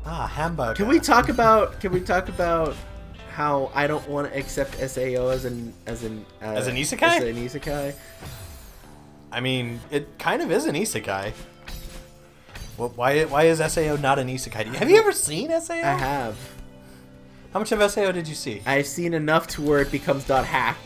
hamburger. Can we talk about how I don't want to accept SAO as an isekai? As an isekai? I mean, it kind of is an isekai. Well, why is SAO not an isekai? Have you ever seen SAO? I have. How much of SAO did you see? I've seen enough to where it becomes .hack.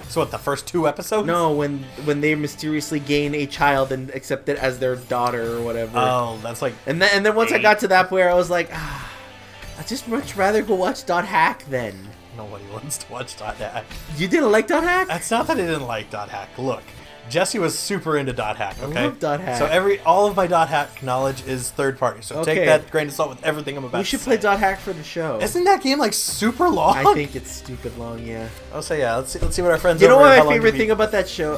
So what, the first 2 episodes? No, when they mysteriously gain a child and accept it as their daughter or whatever. Oh, that's like... And then once I got to that point, I was like, I'd just much rather go watch .hack then. Nobody wants to watch .hack. You didn't like .hack? That's not that I didn't like .hack. Look, Jesse was super into .hack, okay? I love .hack. So all of my .hack knowledge is third party. So take that grain of salt with everything I'm about to say. We should play .hack for the show. Isn't that game like super long? I think it's stupid long, yeah. I'll say yeah. Let's see what our friends. You know what my favorite thing about that show,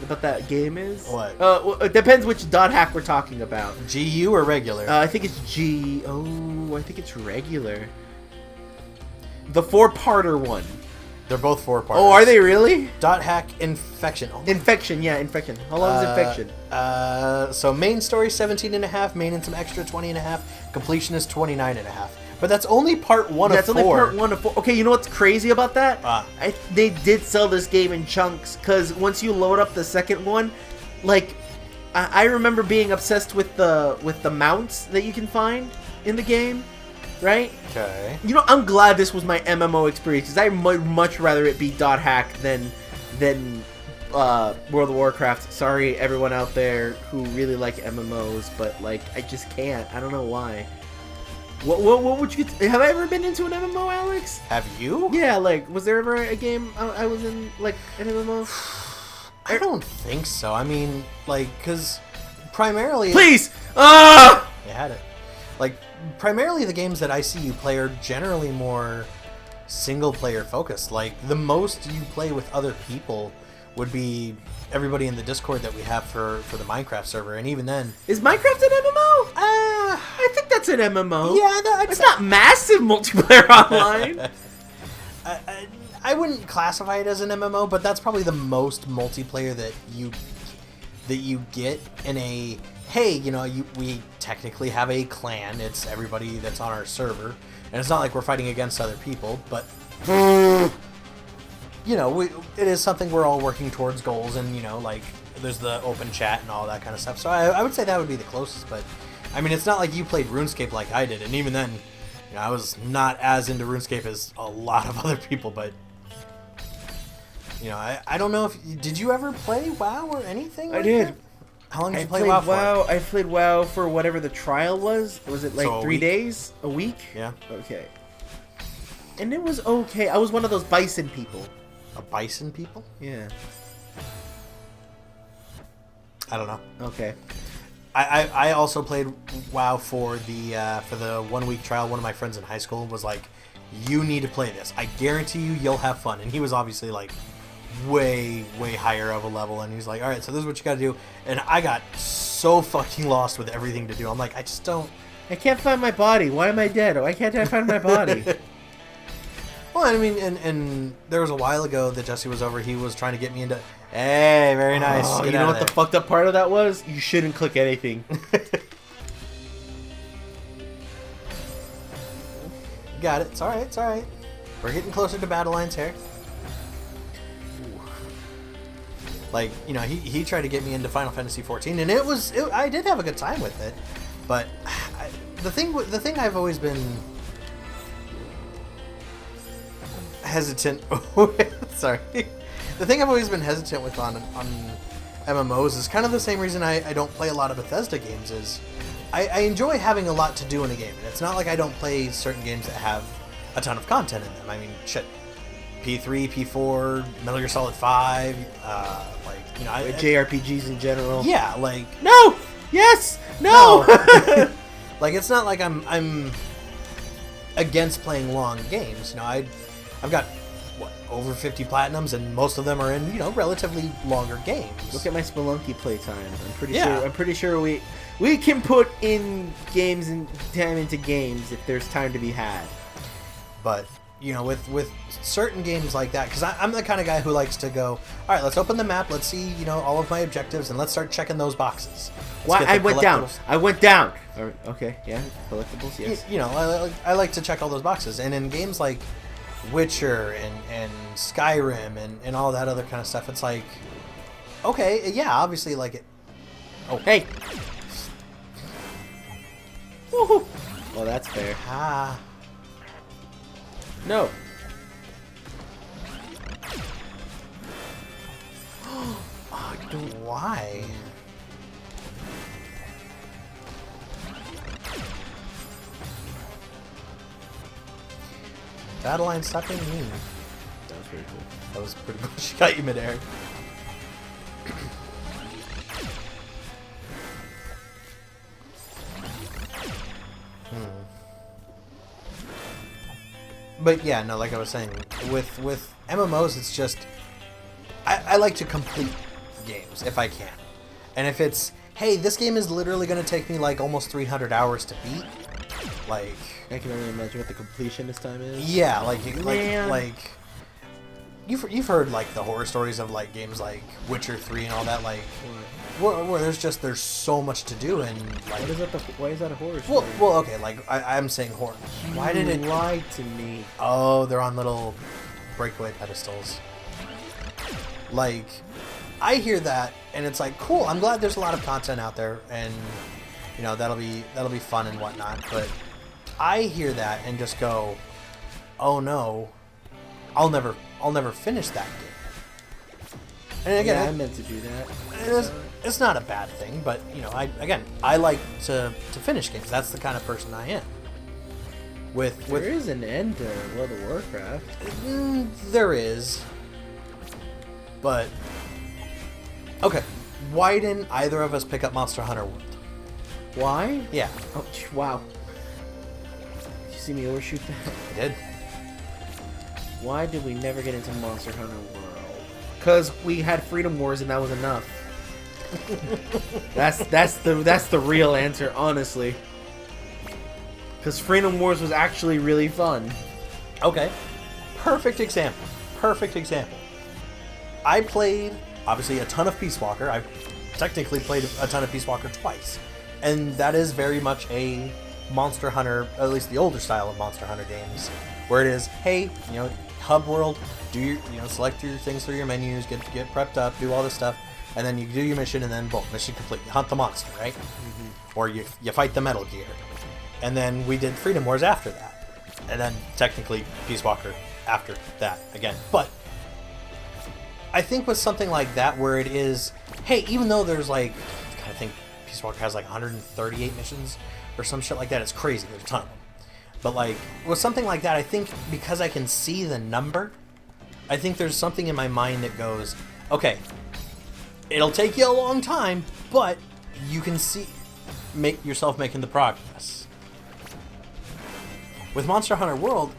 about that game is? What? Well, it depends which .hack we're talking about. GU or regular? I think it's G. Oh, I think it's regular. The 4-parter one. They're both 4-parters. Oh, are they really? .hack Infection. Oh. Infection, yeah, Infection. How long is Infection? So main story 17.5, main and some extra 20.5. Completion is 29.5. But that's only part 1 of 4. That's only part 1 of 4. Okay, you know what's crazy about that? They did sell this game in chunks, because once you load up the second one, like, I remember being obsessed with the mounts that you can find in the game. Right? Okay. You know, I'm glad this was my MMO experience, because I would much rather it be .hack than World of Warcraft. Sorry, everyone out there who really like MMOs, but like I just can't. I don't know why. What would you? Have I ever been into an MMO, Alex? Have you? Yeah. Like, was there ever a game I was in like an MMO? I don't think so. I mean, like, because primarily. Please. They had it. Like, primarily the games that I see you play are generally more single-player focused. Like, the most you play with other people would be everybody in the Discord that we have for the Minecraft server, and even then... Is Minecraft an MMO? I think that's an MMO. Yeah, it's not massive multiplayer online. I wouldn't classify it as an MMO, but that's probably the most multiplayer that you get in a... Hey, you know, we technically have a clan. It's everybody that's on our server. And it's not like we're fighting against other people, but... You know, it is something we're all working towards goals, and, you know, like, there's the open chat and all that kind of stuff. So I would say that would be the closest, but... I mean, it's not like you played RuneScape like I did, and even then, you know, I was not as into RuneScape as a lot of other people, but... You know, I don't know if... Did you ever play WoW or anything like I did. that? How long did you play WoW for? I played WoW for whatever the trial was. Was it like 3 days? A week? Yeah. Okay. And it was okay. I was one of those bison people. A bison people? Yeah. I don't know. Okay. I also played WoW for the 1 week trial. One of my friends in high school was like, "You need to play this. I guarantee you'll have fun." And he was obviously like way higher of a level, and he's like, "All right, so this is what you got to do." And I got so fucking lost with everything to do. I'm like, I just don't. I can't find my body. Why am I dead? Why can't I find my body? Well, I mean, and there was a while ago that Jesse was over. He was trying to get me into. Hey, very nice. Oh, you know what the fucked up part of that was? You shouldn't click anything. Got it. It's all right. It's all right. We're getting closer to battle lines here. Like, you know, he tried to get me into Final Fantasy XIV, and I did have a good time with it, but the thing I've always been hesitant with, sorry, the thing I've always been hesitant with on MMOs is kind of the same reason I don't play a lot of Bethesda games. Is I enjoy having a lot to do in a game, and it's not like I don't play certain games that have a ton of content in them. I mean, shit. P3, P4, Metal Gear Solid 5, like, you know... JRPGs in general. Yeah, like... No! Yes! No! Like, it's not like I'm against playing long games. You know, I've got, over 50 platinums, and most of them are in, you know, relatively longer games. Look at my Spelunky playtime. I'm pretty sure we can put in games and time into games if there's time to be had. But... with certain games like that, because I'm the kind of guy who likes to go, all right, let's open the map, let's see, all of my objectives, and let's start checking those boxes. Why I went down? I went down. Okay, yeah, collectibles, yes. I like to check all those boxes, and in games like Witcher and Skyrim and all that other kind of stuff, it's like, okay, yeah, obviously, like it. Oh, hey. Woohoo! Well, that's fair. Ah. No. Oh, dude, why? Battle line, stop being mean. That was pretty cool. That was pretty cool. She got you midair. But yeah, no, like I was saying, with MMOs, it's just I like to complete games if I can, and if it's, hey, this game is literally going to take me like almost 300 hours to beat, like I can only imagine what the completionist time is. Yeah, like you've heard like the horror stories of like games like Witcher 3 and all that, like where there's so much to do, and like why is that a horror story? Well, okay, like I'm saying horror. Why did it lie to me? Oh, they're on little breakaway pedestals. Like, I hear that and it's like, cool, I'm glad there's a lot of content out there, and that'll be fun and whatnot, but I hear that and just go, oh no, I'll never finish that game. And again, yeah, I meant to do that. It's not a bad thing, but I like to finish games. That's the kind of person I am. There is an end to World of Warcraft. There is, but okay. Why didn't either of us pick up Monster Hunter World? Why? Yeah. Oh, wow. Did you see me overshoot that? I did. Why did we never get into Monster Hunter World? Because we had Freedom Wars and that was enough. that's the real answer, honestly. Because Freedom Wars was actually really fun. Okay. Perfect example. I played, obviously, a ton of Peace Walker. I've technically played a ton of Peace Walker twice. And that is very much a Monster Hunter, at least the older style of Monster Hunter games, where it is, hey, hub world, do your, select your things through your menus, get prepped up, do all this stuff, and then you do your mission, and then boom, mission complete. You hunt the monster, right? Mm-hmm. Or you fight the Metal Gear. And then we did Freedom Wars after that. And then technically Peace Walker after that again. But I think with something like that where it is, hey, even though there's like, I think Peace Walker has like 138 missions or some shit like that, it's crazy, there's a ton of them. But like, with something like that, I think because I can see the number, I think there's something in my mind that goes, okay, it'll take you a long time, but you can make yourself making the progress. With Monster Hunter World,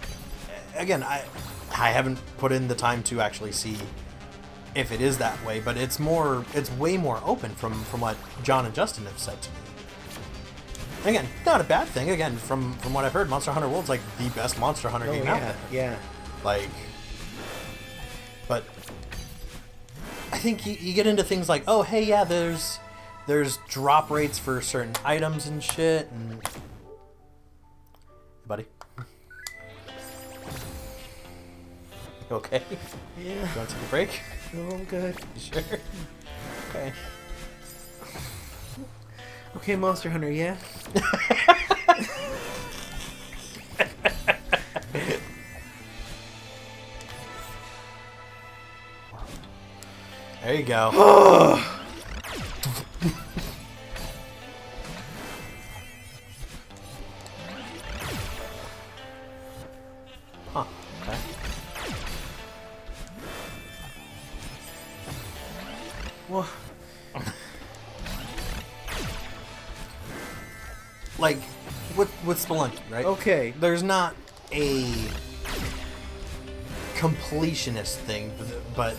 again, I haven't put in the time to actually see if it is that way, but it's way more open from what John and Justin have said to me. And again, not a bad thing. Again, from what I've heard, Monster Hunter World's like the best Monster Hunter game out there. Yeah. Like, but I think you get into things like, oh, hey, yeah, there's drop rates for certain items and shit, and buddy. You okay? Yeah. You want to take a break? No, I'm good. You sure? Okay. Okay, Monster Hunter, yeah? There you go. Huh. Okay. Well, like with Spelunky, right? okay. There's not a completionist thing, but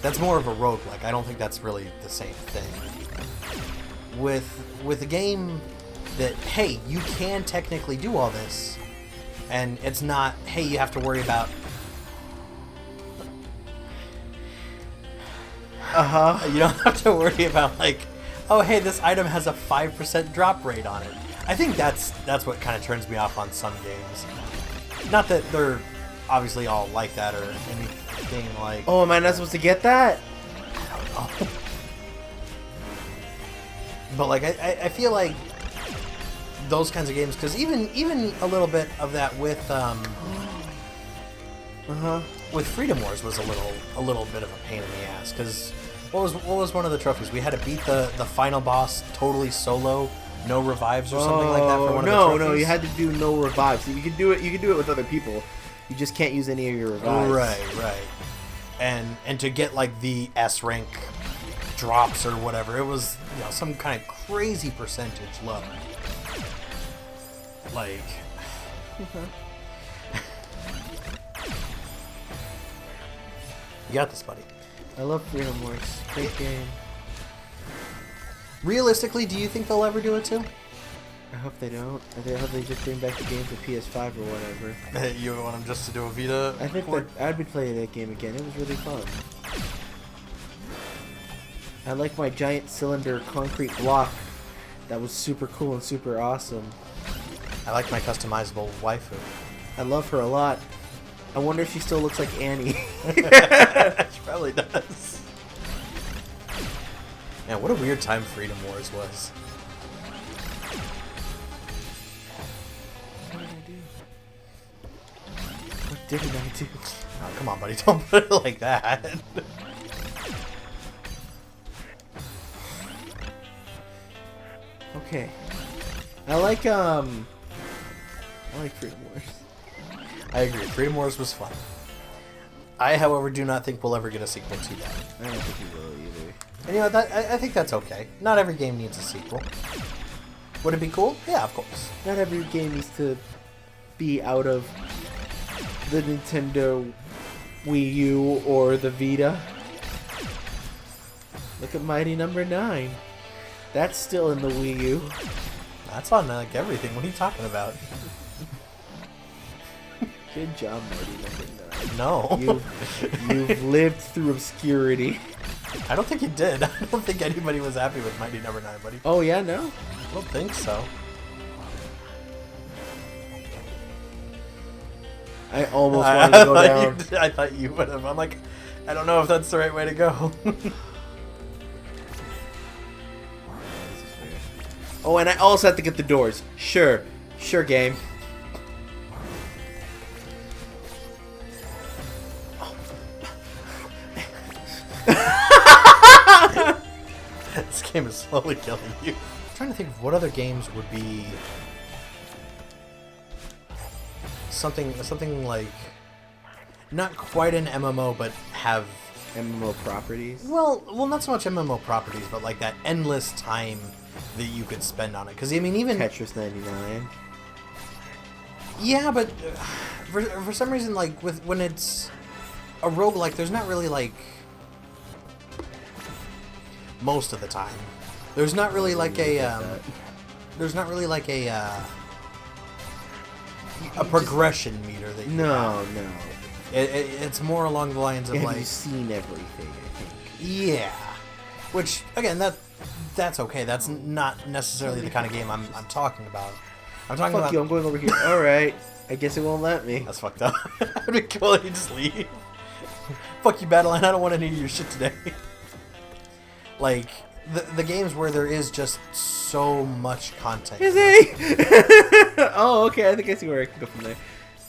that's more of a roguelike. I don't think that's really the same thing. With a game that, hey, you can technically do all this, And it's not, hey, you have to worry about... You don't have to worry about, like, oh, hey, this item has a 5% drop rate on it. I think that's what kind of turns me off on some games. Not that they're obviously all like that or anything like... Oh, am I not supposed to get that? I don't know. But, like, I feel like those kinds of games, because even a little bit of that with with Freedom Wars was a little bit of a pain in the ass, because what was one of the trophies? We had to beat the final boss totally solo, no revives or something like that for one of the trophies. No, you had to do no revives. You could do it with other people. You just can't use any of your revives. Right. And to get like the S rank drops or whatever, it was, you know, some kind of crazy percentage low. Like you got this, buddy. I love Freedom Wars. Great game. Realistically, do you think they'll ever do it too? I hope they don't. I hope they just bring back the game to PS5 or whatever. You want them just to do a Vita? I think that I'd be playing that game again. It was really fun. I like my giant cylinder concrete block. That was super cool and super awesome. I like my customizable waifu. I love her a lot. I wonder if she still looks like Annie. She probably does. Man, what a weird time Freedom Wars was. What didn't I do? Oh, come on, buddy. Don't put it like that. Okay. I like Freedom Wars. I agree. Freedom Wars was fun. I, however, do not think we'll ever get a sequel to that. I don't think we will either. And you know, I think that's okay. Not every game needs a sequel. Would it be cool? Yeah, of course. Not every game needs to be out of the Nintendo Wii U or the Vita. Look at Mighty Number 9. That's still in the Wii U. That's on, like, everything. What are you talking about? Good job, Mighty Number 9. No. You've lived through obscurity. I don't think you did. I don't think anybody was happy with Mighty Number 9, buddy. Oh, yeah? No? I don't think so. I almost wanted to go down. I thought you would have. I'm like, I don't know if that's the right way to go. Oh, and I also have to get the doors. Sure. Sure, game. This game is slowly killing you. I'm trying to think of what other games would be something like not quite an MMO, but have MMO properties. Well, not so much MMO properties, but like that endless time that you could spend on it. Because I mean, even Tetris 99. Yeah, but for some reason, like when it's a roguelike, there's not really like most of the time. There's not really like a progression meter that you have. No. It's more along the lines of Have you seen everything? I think. Yeah, which again that's okay. That's not necessarily the kind of game I'm talking about. I'm talking about. Fuck you! I'm going over here. All right. I guess it won't let me. That's fucked up. That'd be cool if you just leave. Fuck you, Battleline. I don't want any of your shit today. Like the games where there is just so much content. Is he? Oh, okay. I think I see where I can go from there.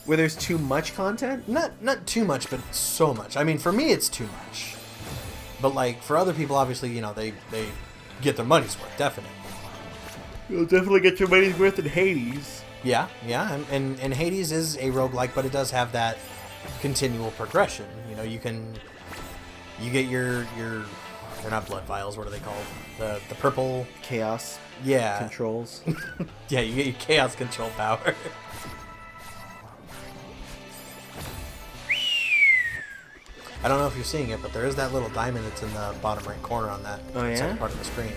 Where there's too much content? Not too much, but so much. I mean, for me, it's too much. But like for other people, obviously, you know, they get their money's worth. Definitely. You'll definitely get your money's worth in Hades. Yeah, and Hades is a roguelike, but it does have that continual progression. You know, you get your they're not blood vials. What are they called? The purple Chaos. Yeah. Controls. Yeah, you get your chaos control power. I don't know if you're seeing it, but there is that little diamond that's in the bottom right corner on that second part of the screen.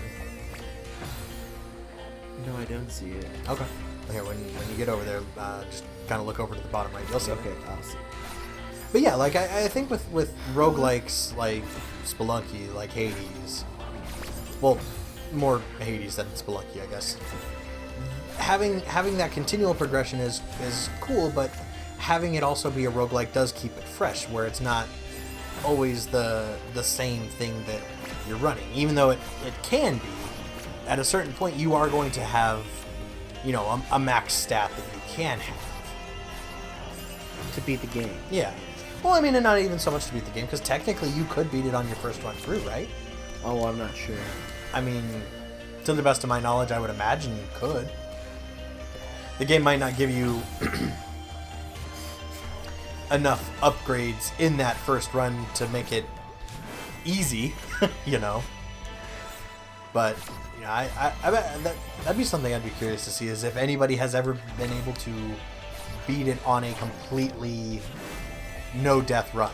No, I don't see it. Okay. Here, when you get over there, just kind of look over to the bottom right. You'll see. Okay, awesome. But yeah, like I think with roguelikes like Spelunky, like Hades, well, more Hades than Spelunky, I guess. Having that continual progression is cool, but having it also be a roguelike does keep it fresh, where it's not always the same thing that you're running. Even though it can be, at a certain point you are going to have, you know, a max stat that you can have. To beat the game. Yeah. Well, I mean, and not even so much to beat the game, because technically you could beat it on your first run through, right? Oh, I'm not sure. I mean, to the best of my knowledge, I would imagine you could. The game might not give you enough upgrades in that first run to make it easy, you know. But, you know, I bet that'd be something I'd be curious to see, is if anybody has ever been able to beat it on a completely no-death run.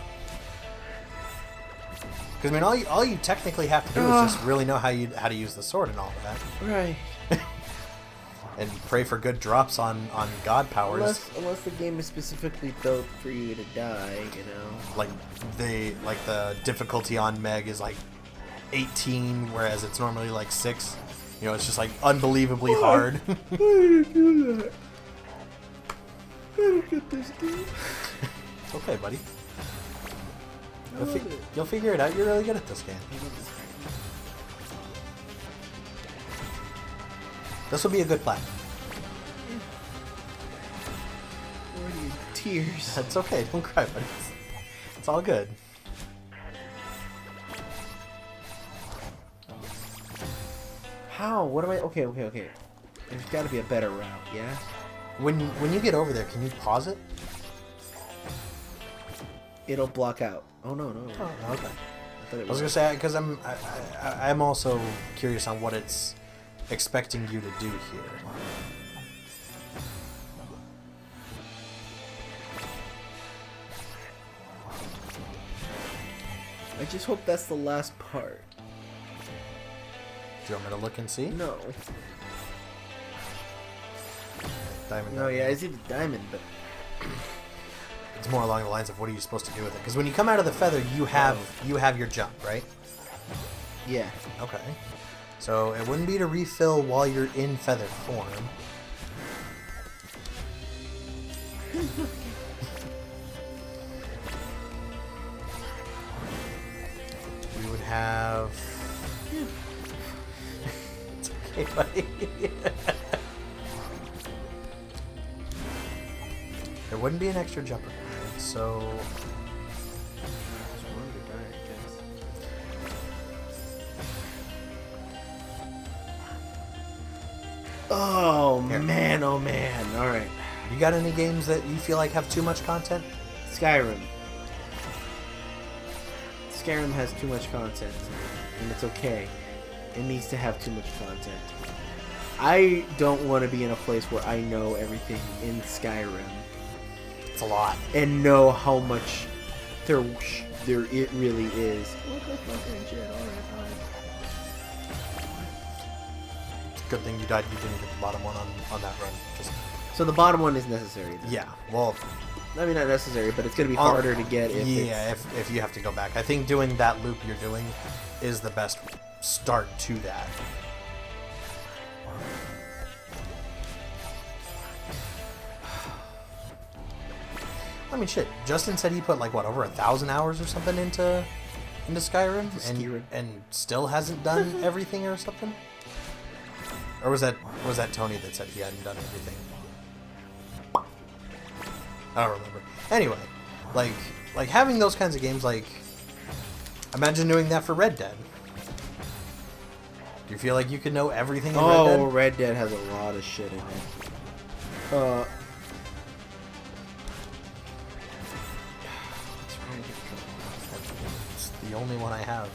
Because, I mean, all you technically have to do is just really know how to use the sword and all that. Right. And pray for good drops on god powers. Unless the game is specifically built for you to die, you know. Like the difficulty on Meg is like 18, whereas it's normally like 6. You know, it's just like unbelievably hard. Why did you do that? I don't get this game. It's okay, buddy. You'll figure it out. You're really good at this game. This will be a good platform. Already in tears. That's okay. Don't cry, buddy. It's all good. How? What am I? Okay. There's got to be a better route, yeah? When you get over there, can you pause it? It'll block out. Oh, no. Oh, okay. I was gonna say, because I'm also curious on what it's expecting you to do here. I just hope that's the last part. Do you want me to look and see? No. Diamond. No, yeah, I see the diamond, but it's more along the lines of what are you supposed to do with it? Because when you come out of the feather, you have your jump, right? yeah. Okay. So it wouldn't be to refill while you're in feather form. You would have... It's okay, buddy. There wouldn't be an extra jump required, so... Oh, Here. man. Alright. You got any games that you feel like have too much content? Skyrim. Skyrim has too much content, and it's okay. It needs to have too much content. I don't want to be in a place where I know everything in Skyrim It's a lot. and know how much there it really is. What the fucking shit? Alright. Good thing you died. You didn't get the bottom one on that run. Just... So the bottom one is necessary then. Yeah. Well, I mean, not necessary, but it's going to be harder to get if if you have to go back. I think doing that loop you're doing is the best start to that. I mean, shit. Justin said he put like what, over 1,000 hours or something into Skyrim, and still hasn't done everything or something. Or was that Tony that said he hadn't done everything? I don't remember. Anyway, like having those kinds of games, like, imagine doing that for Red Dead. Do you feel like you could know everything in Red Dead? Oh, Red Dead has a lot of shit in it. It's the only one I have.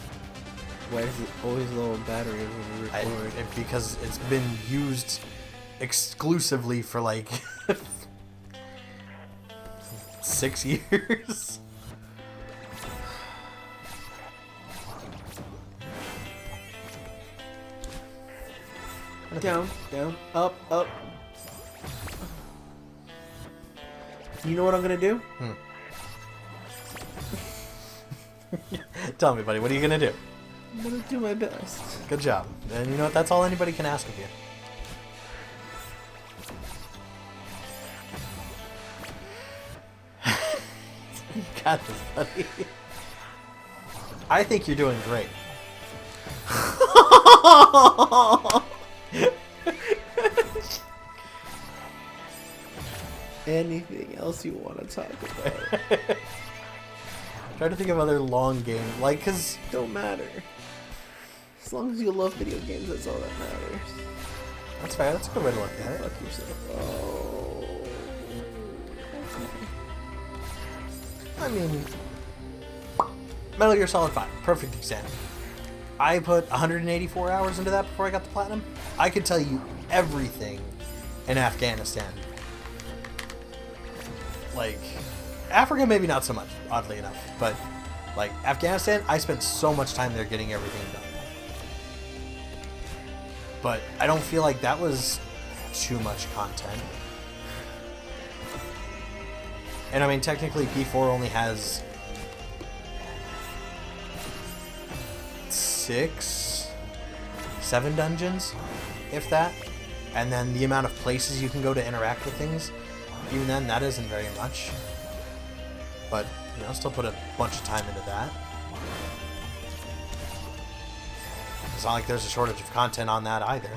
Why is it always low on battery when we record? Because it's been used exclusively for like 6 years. Down, up. You know what I'm gonna do? Tell me, buddy. What are you gonna do? I'm gonna do my best. Good job. And you know what? That's all anybody can ask of you. You got this, buddy. I think you're doing great. Anything else you want to talk about? Try to think of other long games, like, cause Don't matter. As long as you love video games, that's all that matters. that's fair. That's a good way to look at it. Fuck yourself. Oh. I mean, Metal Gear Solid 5, perfect example. I put 184 hours into that before I got the platinum. I could tell you everything in Afghanistan. Like, Africa maybe not so much, oddly enough, but like Afghanistan, I spent so much time there getting everything done. But I don't feel like that was too much content. And I mean, technically P4 only has 7 dungeons, if that. And then the amount of places you can go to interact with things, even then, that isn't very much. But, you know, still put a bunch of time into that. It's not like there's a shortage of content on that either.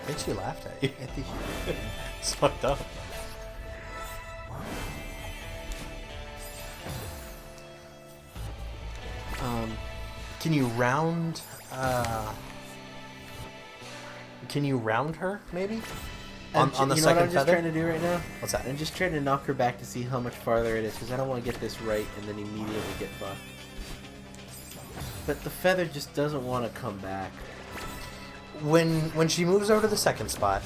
I think she laughed at you. It's fucked up. Can you round? Can you round her? Maybe on the you know second what I'm just feather? trying to do right now? What's that? I'm just trying to knock her back to see how much farther it is, because I don't want to get this right and then immediately get fucked. But the feather just doesn't want to come back. When she moves over to the second spot,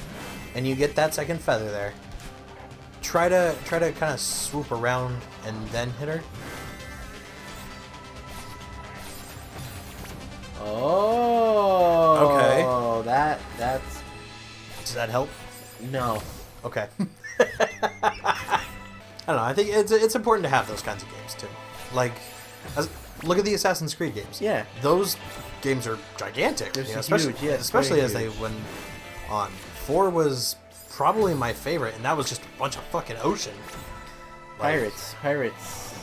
and you get that second feather there, try to kind of swoop around and then hit her. Oh. Okay. That's. Does that help? No. Okay. I don't know. I think it's important to have those kinds of games too. Like, look at the Assassin's Creed games. Yeah. Those games are gigantic. They're You know, huge, especially yeah, especially as very they huge. went on. 4 was probably my favorite, and that was just a bunch of fucking ocean. Like, Pirates.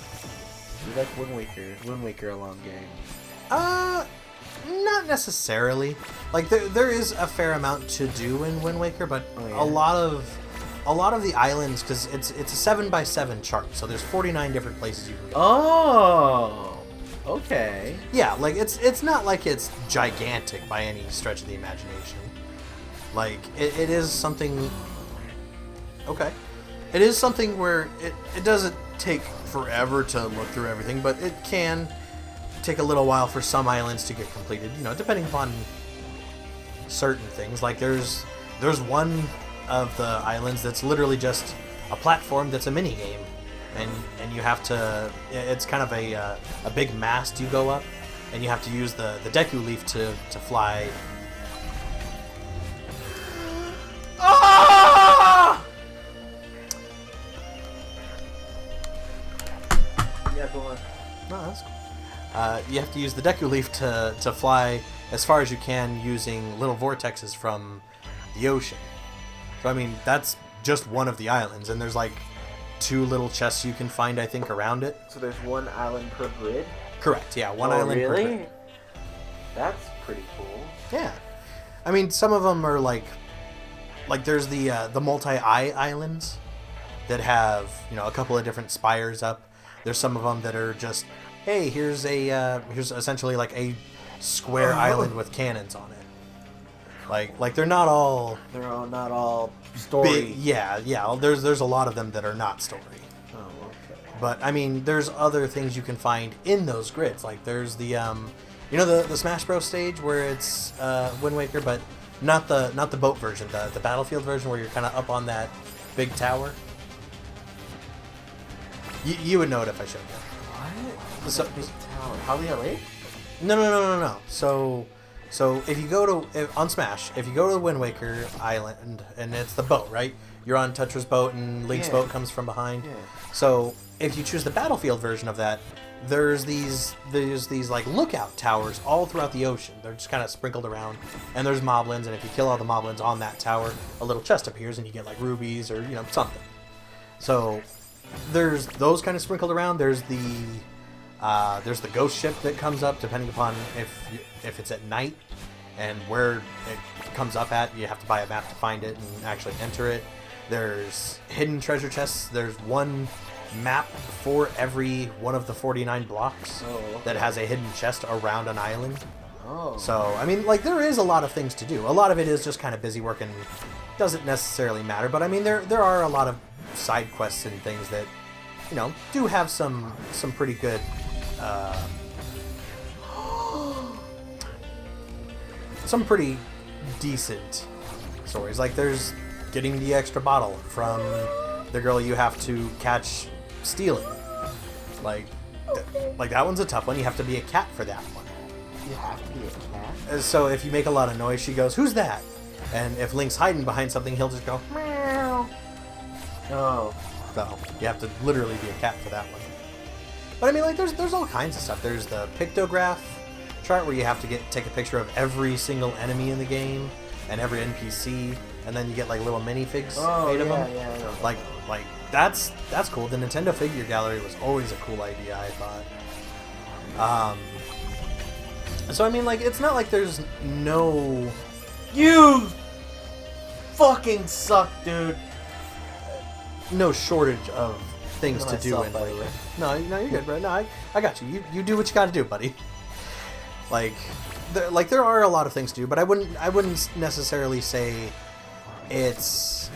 You like Wind Waker? Wind Waker, a long game. Not necessarily. Like there is a fair amount to do in Wind Waker, but Oh, yeah. a lot of the islands, because it's a 7x7 chart, so there's 49 different places you can go. Oh. Okay. Yeah, like it's not like it's gigantic by any stretch of the imagination. Like it is something. Okay, it is something where it doesn't take forever to look through everything, but it can take a little while for some islands to get completed, you know, depending upon certain things. Like there's one of the islands that's literally just a platform that's a mini game, and you have to, it's kind of a big mast you go up, and you have to use the Deku leaf to fly. Ah! Yeah, go on. No, that's cool. You have to use the Deku leaf to fly as far as you can using little vortexes from the ocean. So I mean, that's just one of the islands, and there's like 2 little chests you can find, I think, around it. So there's one island per grid? Correct. Yeah, one Oh, island per really? grid. That's pretty cool. Yeah, I mean, some of them are like there's the multi-eye islands that have, you know, a couple of different spires up. There's some of them that are just, hey, here's essentially like a square island with cannons on it. Like they're not all They're all not all story. big. Yeah. There's a lot of them that are not story. Oh, okay. But I mean, there's other things you can find in those grids. Like there's the you know, the Smash Bros stage where it's Wind Waker, but not the boat version, the Battlefield version where you're kind of up on that big tower. You would know it if I showed you. What? So- Big tower. Howley Lake? No. So if you go to on Smash, if you go to the Wind Waker Island, and it's the boat, right? You're on Tetra's boat, and Link's boat comes from behind. Yeah. So if you choose the Battlefield version of that, there's these like lookout towers all throughout the ocean. They're just kind of sprinkled around, and there's moblins. And if you kill all the moblins on that tower, a little chest appears, and you get like rubies or something. So there's those kind of sprinkled around. There's the ghost ship that comes up depending upon if it's at night and where it comes up at. You have to buy a map to find it and actually enter it. There's hidden treasure chests. There's one map for every one of the 49 blocks that has a hidden chest around an island. So, I mean, like, there is a lot of things to do. A lot of it is just kind of busy work and doesn't necessarily matter. But, I mean, there are a lot of side quests and things that, do have some pretty good... some pretty decent stories. Like, there's getting the extra bottle from the girl you have to catch stealing. Like that one's a tough one. You have to be a cat for that one. You have to be a cat? So if you make a lot of noise, she goes, "Who's that?" And if Link's hiding behind something, he'll just go, "Meow." Oh. So you have to literally be a cat for that one. But I mean, like, there's all kinds of stuff. There's the pictograph chart where you have to take a picture of every single enemy in the game and every NPC, and then you get like little minifigs made of them. Yeah, I know. Like that's cool. The Nintendo figure gallery was always a cool idea, I thought. So I mean, like, it's not like there's no... You fucking suck, dude. No shortage of things to do in by the way. No, you're good, bro. No, I got you. You do what you got to do, buddy. There are a lot of things to do, but I wouldn't necessarily say it's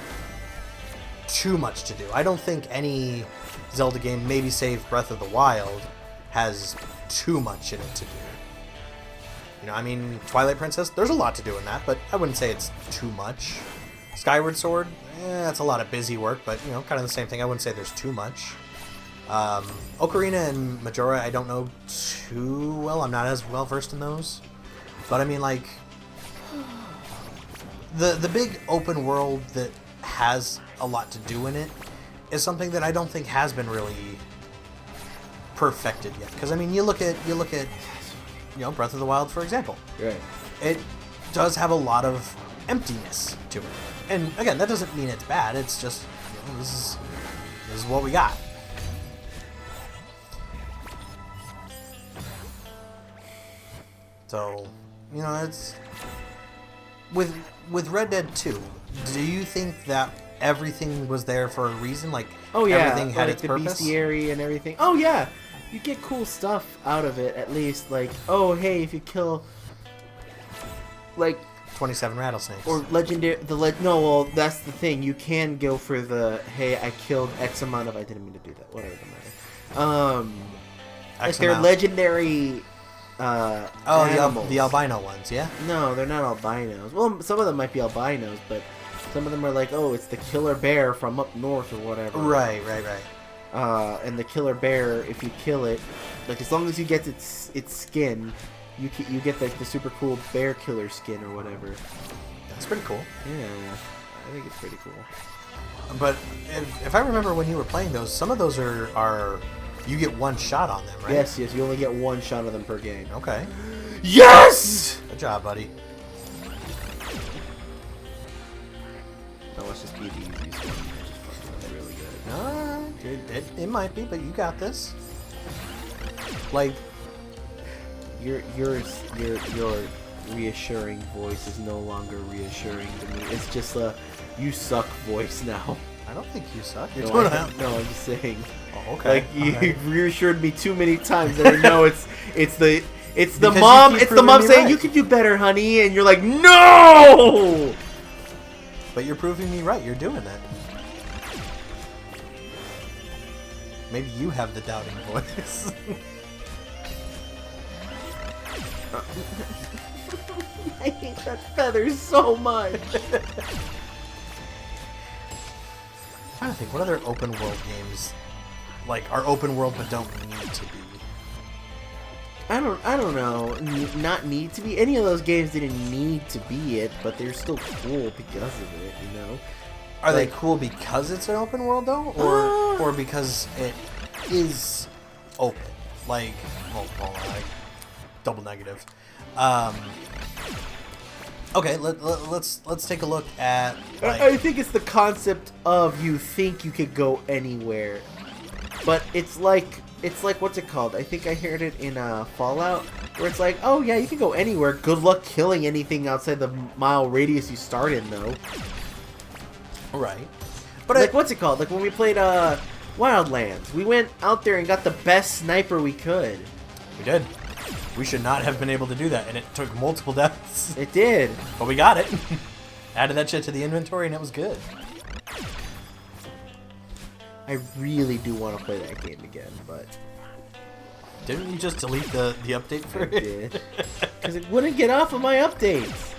too much to do. I don't think any Zelda game, maybe save Breath of the Wild, has too much in it to do. I mean, Twilight Princess, there's a lot to do in that, but I wouldn't say it's too much. Skyward Sword, that's a lot of busy work, but, kind of the same thing. I wouldn't say there's too much. Ocarina and Majora, I don't know too well. I'm not as well versed in those. But I mean, like, the big open world that has a lot to do in it is something that I don't think has been really perfected yet. Because I mean, you look at Breath of the Wild, for example. Right. It does have a lot of emptiness to it. And again, that doesn't mean it's bad. It's just, this is what we got. So, it's with Red Dead 2. Do you think that everything was there for a reason? Like, everything had its purpose? The bestiary and everything. Oh yeah, you get cool stuff out of it. At least, like, oh hey, if you kill, like, 27 rattlesnakes. Or legendary. No, well, that's the thing. You can go for the hey, I killed X amount of. I didn't mean to do that. Whatever the matter. Like they're legendary. Animals. The albino ones, yeah? No, they're not albinos. Well, some of them might be albinos, but some of them are like, oh, it's the killer bear from up north or whatever. Right. And the killer bear, if you kill it, like, as long as you get its skin, you get like the super cool bear killer skin or whatever. That's pretty cool. Yeah, I think it's pretty cool. But if I remember when you were playing those, some of those are you get one shot on them, right? Yes, you only get one shot of them per game. Okay. Yes! Good job, buddy. No, let's just keep these ones. Really good. It might be, but you got this. Like, your reassuring voice is no longer reassuring to me. It's just a you suck voice now. I don't think you suck. No, I'm just saying. Oh, okay. Like, you reassured me too many times that I know it's the Because mom. It's the mom saying, right. "You can do better, honey," and you're like, "No!" But you're proving me right. You're doing it. Maybe you have the doubting voice. I hate that feather so much. I'm trying to think, what other open world games, like, are open world but don't need to be? I don't know. Not need to be. Any of those games didn't need to be it, but they're still cool because of it. You know. Are they cool because it's an open world though, or because it is open? Like, well, like double negative. Okay, let's take a look at. Like, I think it's the concept of you think you could go anywhere, but it's like what's it called? I think I heard it in Fallout, where it's like, oh yeah, you can go anywhere. Good luck killing anything outside the mile radius you start in, though. Right. But like, what's it called? Like when we played Wildlands, we went out there and got the best sniper we could. We did. We should not have been able to do that, and it took multiple deaths. It did. But we got it. Added that shit to the inventory, and it was good. I really do want to play that game again, but... Didn't you just delete the update for it? I did. Because it wouldn't get off of my updates.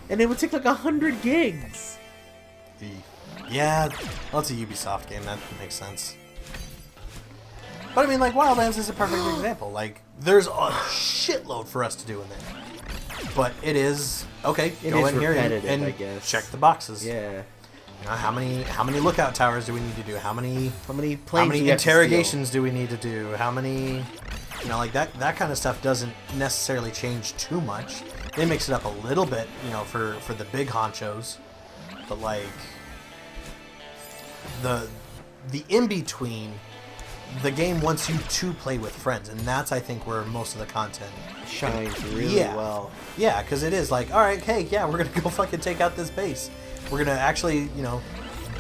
And it would take like 100 gigs. Yeah, well, it's a Ubisoft game. That makes sense. But I mean, like, Wildlands is a perfect example. Like, there's a shitload for us to do in there. But it is, okay, go in here and I guess. check the boxes. Yeah. You know, how many lookout towers do we need to do? How many interrogations do we need to do? How many, you know, like that kind of stuff doesn't necessarily change too much. They mix it up a little bit, you know, for the big honchos. But like the in-between, the game wants you to play with friends, and that's, I think, where most of the content shines really well. Yeah, because it is like, all right, hey, yeah, we're gonna go fucking take out this base. We're gonna actually, you know,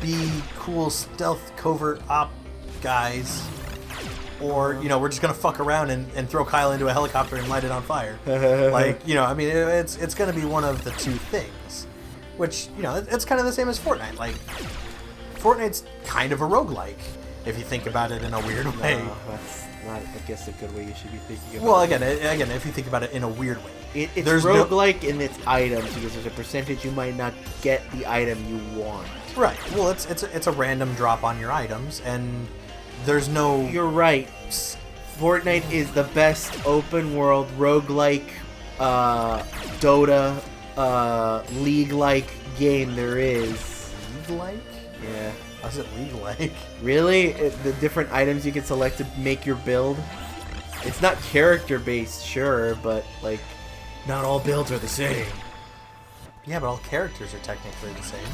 be cool stealth covert op guys, or, you know, we're just gonna fuck around and throw Kyle into a helicopter and light it on fire. Like, you know, I mean, it's gonna be one of the two things, which, you know, it's kind of the same as Fortnite. Like, Fortnite's kind of a roguelike, if you think about it in a weird way. No, that's not, I guess, a good way you should be thinking about it. Well, again, if you think about it in a weird way. It's roguelike in its items, because there's a percentage you might not get the item you want. Right. Well, it's a random drop on your items, and there's no... You're right. Fortnite is the best open world roguelike, Dota, League-like game there is. League-like? Yeah. How's it League-like? Really? The different items you can select to make your build? It's not character-based, sure, but, like, not all builds are the same. Yeah, but all characters are technically the same.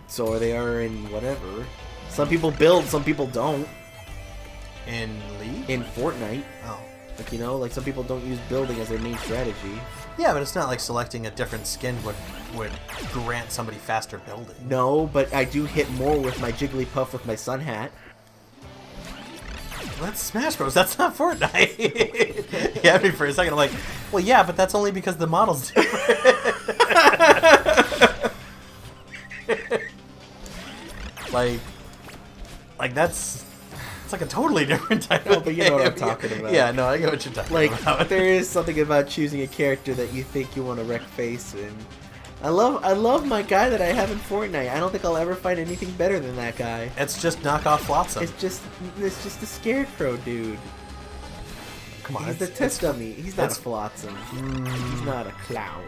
So they are in whatever. Some people build, some people don't. In League? In Fortnite. Oh. Like, you know, like some people don't use building as their main strategy. Yeah, but it's not like selecting a different skin would grant somebody faster building. No, but I do hit more with my Jigglypuff with my sun hat. Well, that's Smash Bros. That's not Fortnite. Yeah, I mean, for a second I'm like, well, yeah, but that's only because the model's different. like that's... It's like a totally different type of but you know what I'm talking about. Yeah, no, I get what you're talking about. Like, there is something about choosing a character that you think you want to wreck face in. I love my guy that I have in Fortnite. I don't think I'll ever find anything better than that guy. It's just knockoff Flotsam. It's just a scarecrow dude. Come on, he's the test dummy. He's not a Flotsam. He's not a clown.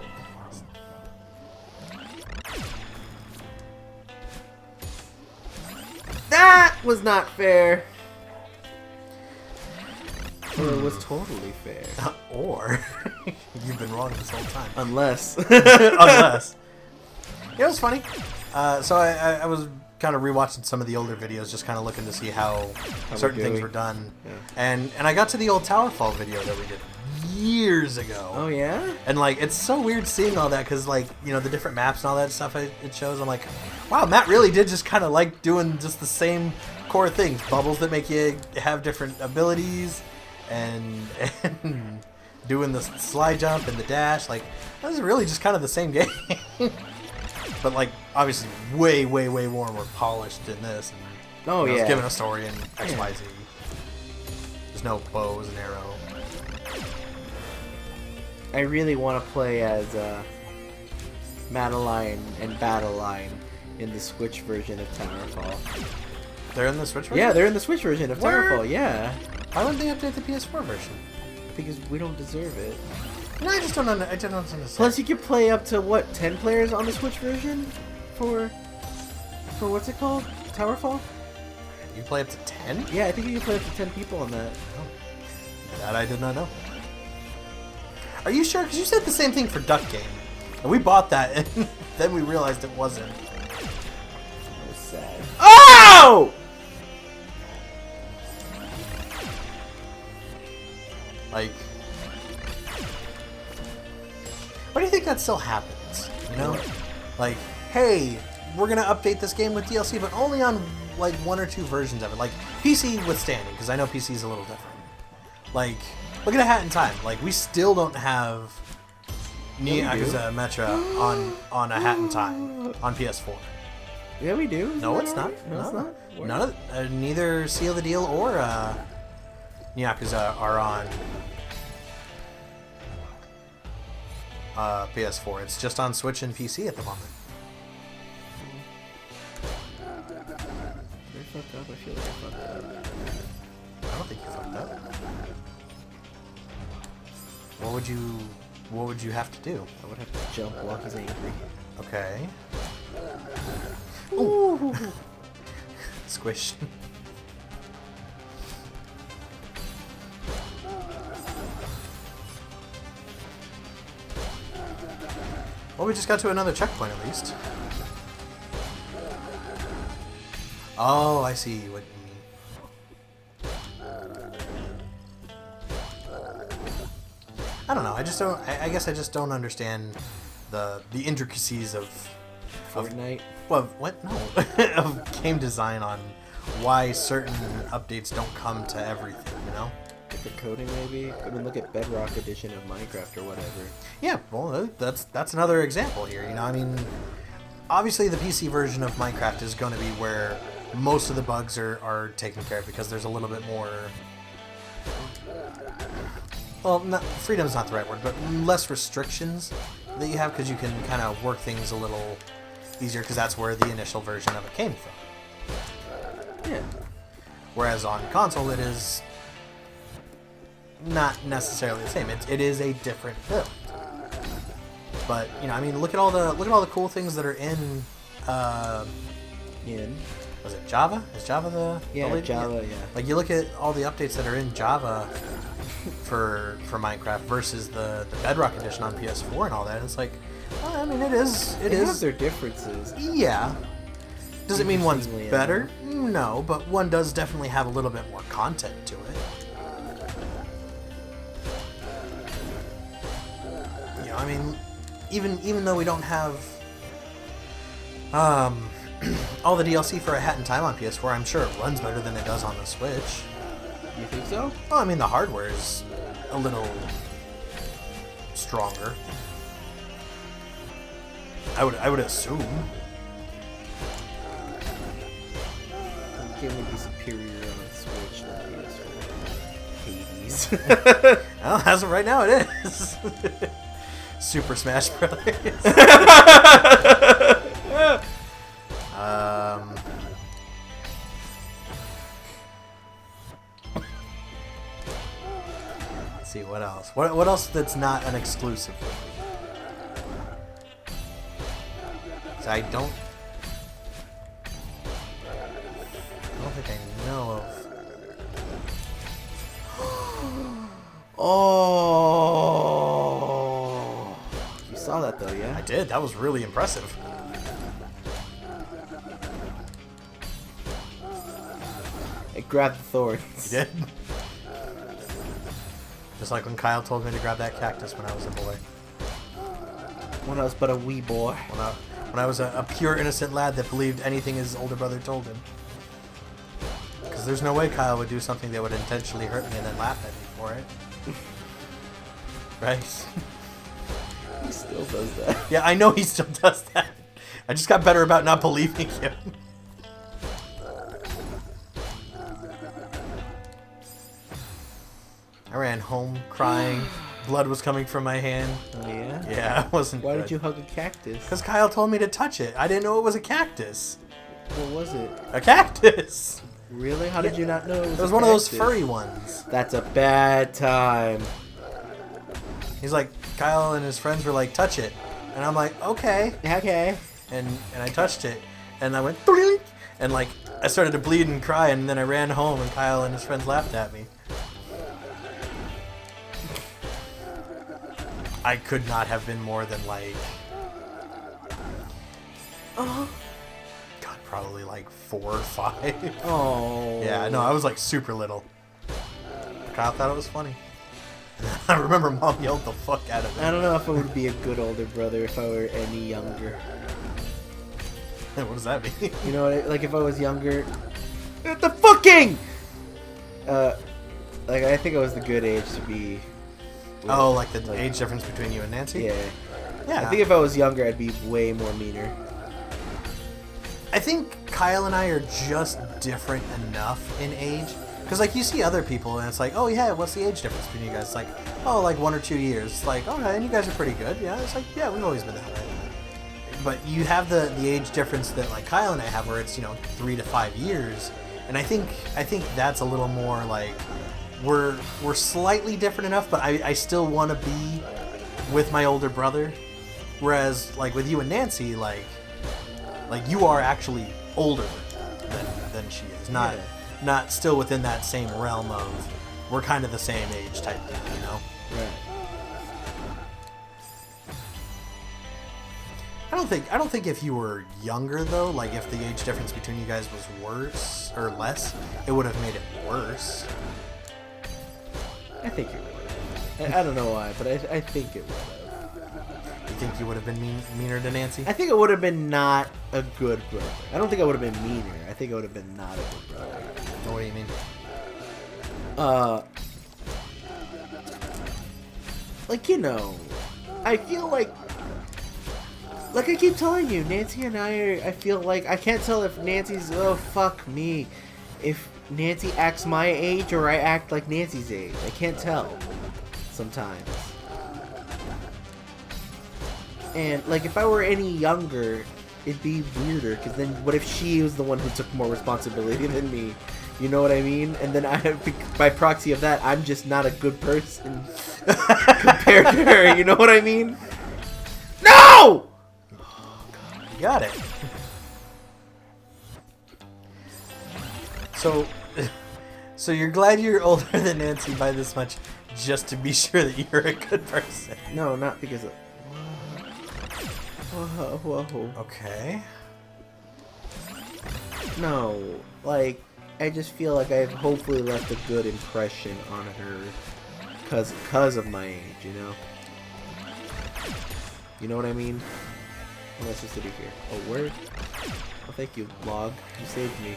That was not fair. Or it was totally fair. Or you've been wrong this whole time. Unless. Unless. It was funny. So I was kind of rewatching some of the older videos, just kind of looking to see how certain things were done. Yeah. And I got to the old Towerfall video that we did years ago. Oh, yeah? And, like, it's so weird seeing all that because, like, you know, the different maps and all that stuff it shows. I'm like, wow, Matt really did just kind of like doing just the same core things. Bubbles that make you have different abilities. And doing the slide jump and the dash, like, this is really just kind of the same game. But, like, obviously way, way, way more polished in this. And, yeah. It's given a story in X, Y, Z. There's no bows and arrow. I really want to play as Madeline and Battleline in the Switch version of Towerfall. They're in the Switch version? Yeah, they're in the Switch version of Towerfall, yeah. Why wouldn't they update the PS4 version? because we don't deserve it. No, I just don't understand. Plus, you can play up to what 10 players on the Switch version for what's it called? Towerfall. You play up to 10? Yeah, I think you can play up to 10 people on that. Oh. That I did not know. Are you sure? Because you said the same thing for Duck Game. And we bought that, and then we realized it wasn't. That was sad. Oh! Like, why do you think that still happens? You know? Like, hey, we're going to update this game with DLC, but only on, like, 1 or 2 versions of it. Like, PC withstanding, because I know PC is a little different. Like, look at A Hat in Time. Like, we still don't have Yakuza Metra on A Hat in Time on PS4. Yeah, we do. No, it's not. No, it's not. None of neither Seal the Deal or Yakuza are on PS4. It's just on Switch and PC at the moment. I fucked up. I feel like I fucked up. I don't think you fucked up. What would you have to do? I would have to jump while he's angry. Okay. Ooh. Squish. Well, we just got to another checkpoint at least. Oh, I see what you mean. I don't know. I just don't. I guess I just don't understand the intricacies of Fortnite. Well, what? No, of game design on why certain updates don't come to everything. You know. Different coding, maybe. I mean, look at Bedrock edition of Minecraft or whatever. Yeah, well, that's another example here. You know, I mean, obviously the PC version of Minecraft is going to be where most of the bugs are taken care of because there's a little bit more. Well, freedom's not the right word, but less restrictions that you have because you can kind of work things a little easier because that's where the initial version of it came from. Yeah. Whereas on console, it is not necessarily the same. It is a different build. But you know, I mean, look at all the cool things that are in. Was it Java? Is Java the Java? Yeah. Like you look at all the updates that are in Java for Minecraft versus the Bedrock edition on PS4 and all that. It's like, well, I mean, it is. They have their differences. Yeah. Does it mean one's better? No, but one does definitely have a little bit more content to it. You know, I mean, even though we don't have all the DLC for A Hat in Time on PS4, I'm sure it runs better than it does on the Switch. You think so? Well, I mean, the hardware is a little stronger. I would assume. The game would be superior on the Switch than PS4. Hades. Well, as of right now, it is. Super Smash Brothers. Let's see what else. What else that's not an exclusive? So I don't think I know of. Oh, you saw that though, yeah? I did. That was really impressive. It grabbed the thorns. You did. Just like when Kyle told me to grab that cactus when I was a boy. When I was but a wee boy. When I was a pure innocent lad that believed anything his older brother told him. Because there's no way Kyle would do something that would intentionally hurt me and then laugh at me for it. Right? He still does that. Yeah, I know he still does that. I just got better about not believing him. I ran home crying. Blood was coming from my hand. Oh, yeah? Yeah, it wasn't Why good. did you hug a cactus? Because Kyle told me to touch it. I didn't know it was a cactus. What was it? A cactus! Really? How did you not know? It was one of those furry ones. That's a bad time. He's like, Kyle and his friends were like, touch it. And I'm like, okay. Okay. And I touched it. And I went, "Blink," and like, I started to bleed and cry. And then I ran home and Kyle and his friends laughed at me. I could not have been more than like... God, probably like 4 or 5. Oh. Yeah, no, I was like super little. Kyle thought it was funny. I remember Mom yelled the fuck out of me. I don't know if I would be a good older brother if I were any younger. What does that mean? You know what? Like if I was younger, the fucking. Like I think I was the good age to be. Oh, like the age difference between you and Nancy? Yeah. Yeah. I think if I was younger, I'd be way more meaner. I think Kyle and I are just different enough in age. Because, like, you see other people, and it's like, oh, yeah, what's the age difference between you guys? It's like, oh, like 1 or 2 years. It's like, okay, and you guys are pretty good. Yeah, it's like, yeah, we've always been that way. But you have the age difference that, like, Kyle and I have, where it's, 3 to 5 years. And I think that's a little more, like, we're slightly different enough, but I still want to be with my older brother. Whereas, like, with you and Nancy, like you are actually older than she is. Not still within that same realm of we're kind of the same age type thing, Right. I don't think if you were younger though, like if the age difference between you guys was worse or less, it would have made it worse. I think it would. I don't know why, but I think it would have. You think you would have been meaner to Nancy? I think it would have been not a good brother. I don't think I would have been meaner. I think I would have been not a good brother. What do you mean? Like, I feel like I keep telling you, Nancy and I feel like, I can't tell if Nancy's, oh, fuck me, if Nancy acts my age or I act like Nancy's age. I can't tell sometimes. And, like, if I were any younger, it'd be weirder, because then what if she was the one who took more responsibility than me? You know what I mean? And then by proxy of that, I'm just not a good person compared to her. You know what I mean? No! Oh, God, you got it. So you're glad you're older than Nancy by this much, just to be sure that you're a good person. No, not because of... Whoa. Okay. No, like, I just feel like I've hopefully left a good impression on her because of my age, You know what I mean? What am I supposed to do here? Oh, word? Oh, thank you, log. You saved me.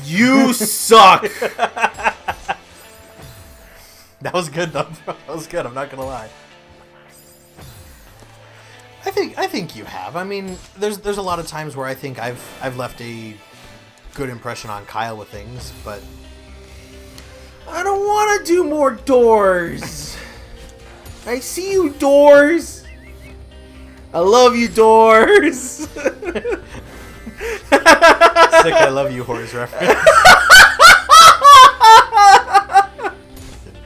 You suck! That was good, though. That was good, I'm not gonna lie. I think you have. I mean, there's a lot of times where I think I've left a good impression on Kyle with things, but I don't want to do more doors. I see you, doors. I love you, doors. Sick I love you horse reference.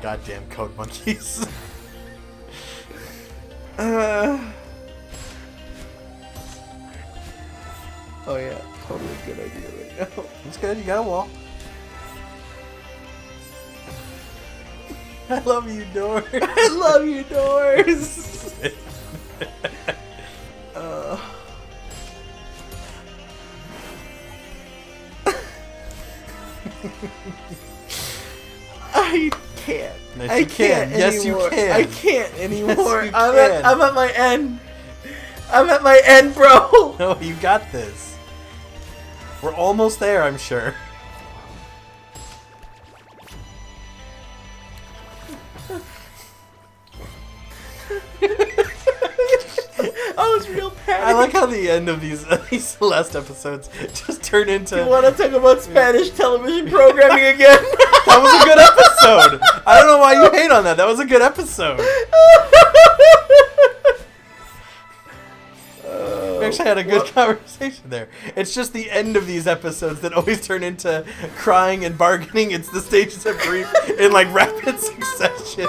Goddamn code monkeys. Oh yeah, totally good idea right now. It's good, you got a wall. I love you, doors. I love you, doors. I can't. Yes, I you can't can. Yes, anymore. you can. I can't anymore. Yes, you I'm can. at my end. I'm at my end, bro. No, you got this. We're almost there, I'm sure. I was real panicked. I like how the end of these Celeste episodes just turn into... You want to talk about Spanish television programming again? That was a good episode. I don't know why you hate on that. That was a good episode. We actually had a good conversation there. It's just the end of these episodes that always turn into crying and bargaining. It's the stages of grief in like rapid succession.